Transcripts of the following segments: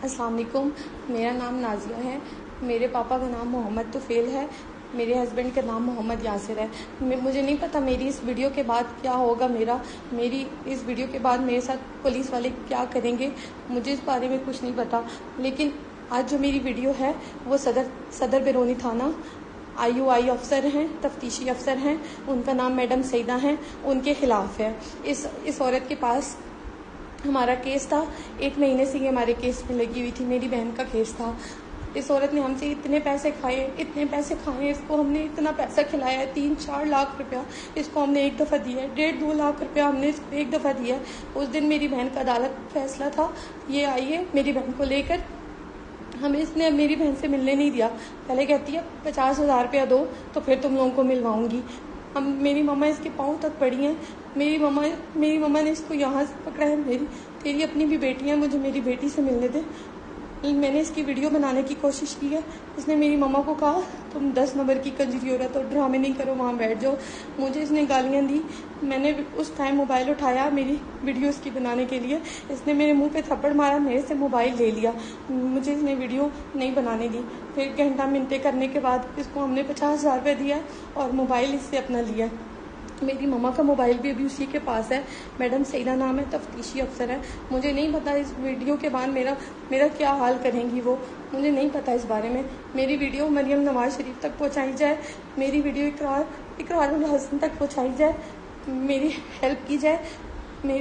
السلام علیکم، میرا نام نازیہ ہے. میرے پاپا کا نام محمد طفیل ہے. میرے ہسبینڈ کا نام محمد یاسر ہے. مجھے نہیں پتہ میری اس ویڈیو کے بعد کیا ہوگا. میری اس ویڈیو کے بعد میرے ساتھ پولیس والے کیا کریں گے، مجھے اس بارے میں کچھ نہیں پتہ. لیکن آج جو میری ویڈیو ہے وہ صدر بیرونی تھانہ IUI افسر ہیں، تفتیشی افسر ہیں، ان کا نام میڈم سعیدہ ہیں، ان کے خلاف ہے. اس عورت کے پاس ہمارا کیس تھا. 1 مہینے سے یہ ہمارے کیس میں لگی ہوئی تھی. میری بہن کا کیس تھا. اس عورت نے ہم سے اتنے پیسے کھائے، اس کو ہم نے اتنا پیسہ کھلایا ہے، 3-4 لاکھ روپیہ اس کو ہم نے ایک دفعہ دیا ہے. 1.5-2 لاکھ روپیہ ہم نے اس کو ایک دفعہ دیا ہے. اس دن میری بہن کا عدالت فیصلہ تھا. یہ آئی ہے میری بہن کو لے کر. ہمیں اس نے میری بہن سے ملنے نہیں دیا. پہلے کہتی ہے 50,000 روپیہ دو تو پھر تم لوگوں کو ملواؤں گی. میری مما اس کے پاؤں تک پڑی ہیں. میری مما نے اس کو یہاں سے پکڑا ہے. تیری اپنی بھی بیٹی ہے، مجھے میری بیٹی سے ملنے دے. میں نے اس کی ویڈیو بنانے کی کوشش کی ہے. اس نے میری مما کو کہا تم 10 نمبر کی کنجری عورت ہو، ڈرامے نہیں کرو، وہاں بیٹھ جاؤ. مجھے اس نے گالیاں دی. میں نے اس ٹائم موبائل اٹھایا میری ویڈیوز کی بنانے کے لیے. اس نے میرے منہ پہ تھپڑ مارا، میرے سے موبائل لے لیا. مجھے اس نے ویڈیو نہیں بنانے دی. پھر گھنٹہ منٹیں کرنے کے بعد اس کو ہم نے 50,000 روپے دیا اور موبائل اس سے اپنا لیا. میری مما کا موبائل بھی ابھی اسی کے پاس ہے. میڈم سعیدہ نام ہے، تفتیشی افسر ہے. مجھے نہیں پتا اس ویڈیو کے بعد میرا کیا حال کریں گی وہ، مجھے نہیں پتا اس بارے میں. میری ویڈیو مریم نواز شریف تک پہنچائی جائے، میری ویڈیو اقرار الحسن تک پہنچائی جائے، میری ہیلپ کی جائے.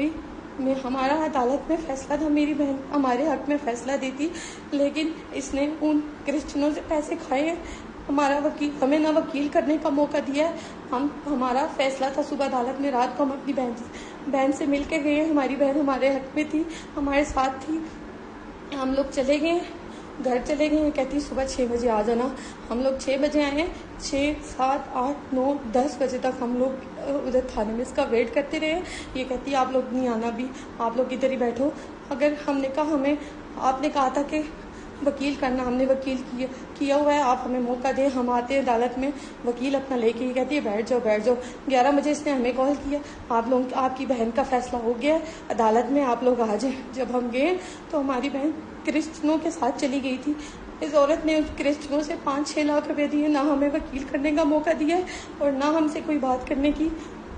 ہمارا عدالت میں فیصلہ تھا، میری بہن ہمارے حق میں فیصلہ دیتی، لیکن اس نے ان کرسچنوں سے پیسے کھائے ہیں. ہمیں نہ وکیل کرنے کا موقع دیا ہے. ہمارا فیصلہ تھا صبح عدالت میں، رات کو ہم اپنی بہن سے مل کے گئے. ہماری بہن ہمارے حق میں تھی، ہمارے ساتھ تھی. ہم لوگ چلے گئے، گھر چلے گئے. کہتی صبح 6 بجے آ جانا. ہم لوگ 6 بجے آئے ہیں. 6, 7, 8, 9, 10 بجے تک ہم لوگ ادھر تھانے میں اس کا ویٹ کرتے رہے. یہ کہتی آپ لوگ نہیں آنا، بھی آپ لوگ ادھر ہی بیٹھو. اگر ہم نے کہا آپ نے کہا تھا کہ وکیل کرنا، ہم نے وکیل کیا ہوا ہے، آپ ہمیں موقع دیں، ہم آتے ہیں عدالت میں وکیل اپنا لے کے. یہ کہتی ہے بیٹھ جاؤ. 11 بجے اس نے ہمیں کال کیا، آپ کی بہن کا فیصلہ ہو گیا ہے عدالت میں، آپ لوگ آ جائیں. جب ہم گئے تو ہماری بہن کرسچنوں کے ساتھ چلی گئی تھی. اس عورت نے کرسچنوں سے 5-6 لاکھ روپے دیے، نہ ہمیں وکیل کرنے کا موقع دیا ہے اور نہ ہم سے کوئی بات کرنے کی.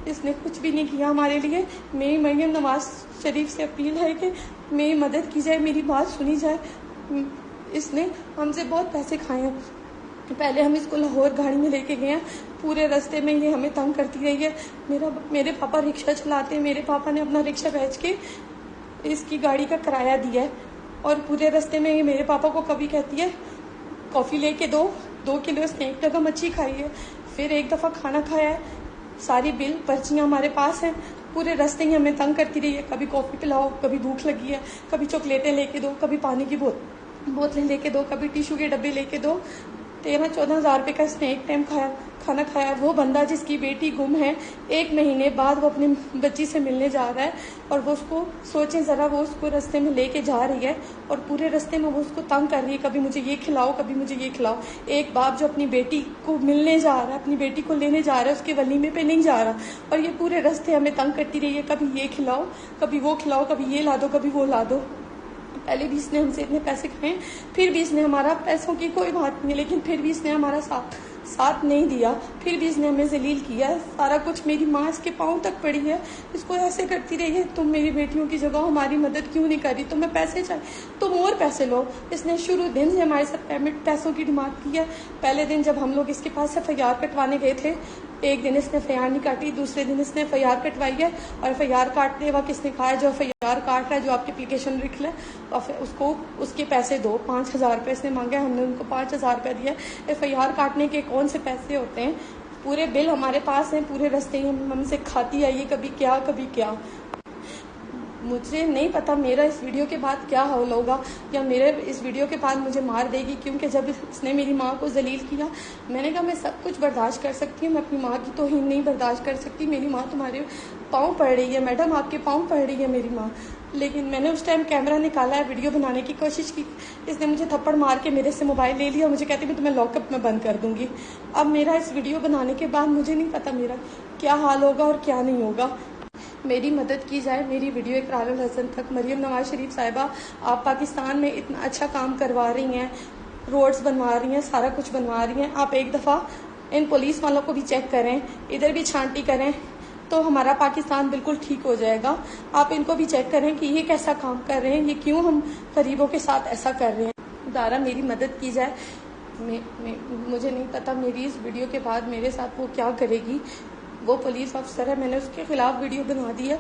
اس نے کچھ بھی نہیں کیا ہمارے لیے. میری مریم نواز شریف سے اپیل ہے کہ میری مدد کی جائے، میری بات سنی جائے. اس نے ہم سے بہت پیسے کھائے ہیں. پہلے ہم اس کو لاہور گاڑی میں لے کے گئے ہیں. پورے راستے میں یہ ہمیں تنگ کرتی رہی ہے. میرے پاپا رکشہ چلاتے ہیں. میرے پاپا نے اپنا رکشہ بیچ کے اس کی گاڑی کا کرایہ دیا ہے. اور پورے راستے میں یہ میرے پاپا کو کبھی کہتی ہے کافی لے کے 2 کلو اس نے ایک جگہ مچھی کھائی ہے، پھر ایک دفعہ کھانا کھایا ہے. ساری بل پرچیاں ہمارے پاس ہیں. پورے راستے ہی ہمیں تنگ کرتی رہی ہے. کبھی کافی پلاؤ، کبھی بھوک لگی ہے، کبھی چاکلیٹیں لے کے دو، کبھی پانی کی بوتلیں لے کے دو، کبھی ٹیشو کے ڈبے لے کے دو. 13-14 ہزار روپے کا اس نے ایک ٹائم کھانا کھایا. وہ بندہ جس کی بیٹی گم ہے، 1 مہینے بعد وہ اپنی بچی سے ملنے جا رہا ہے اور وہ اس کو سوچیں ذرا، وہ اس کو راستے میں لے کے جا رہی ہے اور پورے راستے میں وہ اس کو تنگ کر رہی ہے، کبھی مجھے یہ کھلاؤ، کبھی مجھے یہ کھلاؤ. ایک باپ جو اپنی بیٹی کو ملنے جا رہا ہے، اپنی بیٹی کو لینے جا رہا ہے، اس کے ولیمے پہ نہیں جا رہا، اور یہ پورے راستے ہمیں تنگ کرتی رہی ہے. کبھی یہ کھلاؤ، کبھی وہ کھلاؤ، کبھی یہ لا دو، کبھی وہ لا دو. پہلے بھی اس نے ہم سے اتنے پیسے کھائے، پھر بھی اس نے ہمارا پیسوں کی کوئی بات نہیں، لیکن پھر بھی اس نے ہمارا ساتھ نہیں دیا. پھر بھی اس نے ہمیں ذلیل کیا ہے. سارا کچھ میری ماں اس کے پاؤں تک پڑی ہے. اس کو ایسے کرتی رہی ہے تم میری بیٹیوں کی جگہ ہماری مدد کیوں نہیں کر رہی، تمہیں پیسے چاہیے تم اور پیسے لو. اس نے شروع دن سے ہمارے ساتھ پیسوں کی ڈیمانڈ کی ہے. پہلے دن جب ہم لوگ اس کے پاس FIR کٹوانے گئے تھے، ایک دن اس نے FIR نہیں کاٹی، دوسرے دن اس نے FIR کٹوائی ہے. اور FIR کاٹنے وقت اس نے کہا ہے جو FIR کاٹ رہا ہے، جو آپ کی اپلیکیشن لکھ لے، اس کے پیسے دو. 5,000 روپے اس نے مانگے، ہم نے ان کو 5,000 روپے دیا. FIR کاٹنے کے کون سے پیسے ہوتے ہیں؟ پورے بل ہمارے پاس ہیں. پورے راستے ہم سے کھاتی آئی ہے، کبھی کیا. مجھے نہیں پتا میرا اس ویڈیو کے بعد کیا حال ہوگا، یا میرے اس ویڈیو کے بعد مجھے مار دے گی. کیونکہ جب اس نے میری ماں کو ذلیل کیا، میں نے کہا میں سب کچھ برداشت کر سکتی ہوں، میں اپنی ماں کی توہین نہیں برداشت کر سکتی. میری ماں تمہارے پاؤں پڑ رہی ہے میڈم، آپ کے پاؤں پڑ رہی ہے میری ماں. لیکن میں نے اس ٹائم کیمرہ نکالا ہے، ویڈیو بنانے کی کوشش کی. اس نے مجھے تھپڑ مار کے میرے سے موبائل لے لیا اور مجھے کہتی میں تمہیں لاک اپ میں بند کر دوں گی. اب میرا اس ویڈیو بنانے کے بعد مجھے نہیں پتا میرا کیا حال ہوگا اور کیا نہیں ہوگا. میری مدد کی جائے، میری ویڈیو اقرار الحسن تک۔ مریم نواز شریف صاحبہ، آپ پاکستان میں اتنا اچھا کام کروا رہی ہیں، روڈز بنوا رہی ہیں، سارا کچھ بنوا رہی ہیں، آپ ایک دفعہ ان پولیس والوں کو بھی چیک کریں، ادھر بھی چھانٹی کریں تو ہمارا پاکستان بالکل ٹھیک ہو جائے گا۔ آپ ان کو بھی چیک کریں کہ یہ کیسا کام کر رہے ہیں، یہ کیوں ہم غریبوں کے ساتھ ایسا کر رہے ہیں۔ ادارہ میری مدد کی جائے، مجھے نہیں پتا میری اس ویڈیو کے بعد میرے ساتھ وہ کیا کرے گی۔ وہ پولیس افسر ہے، میں نے اس کے خلاف ویڈیو بنا دی ہے،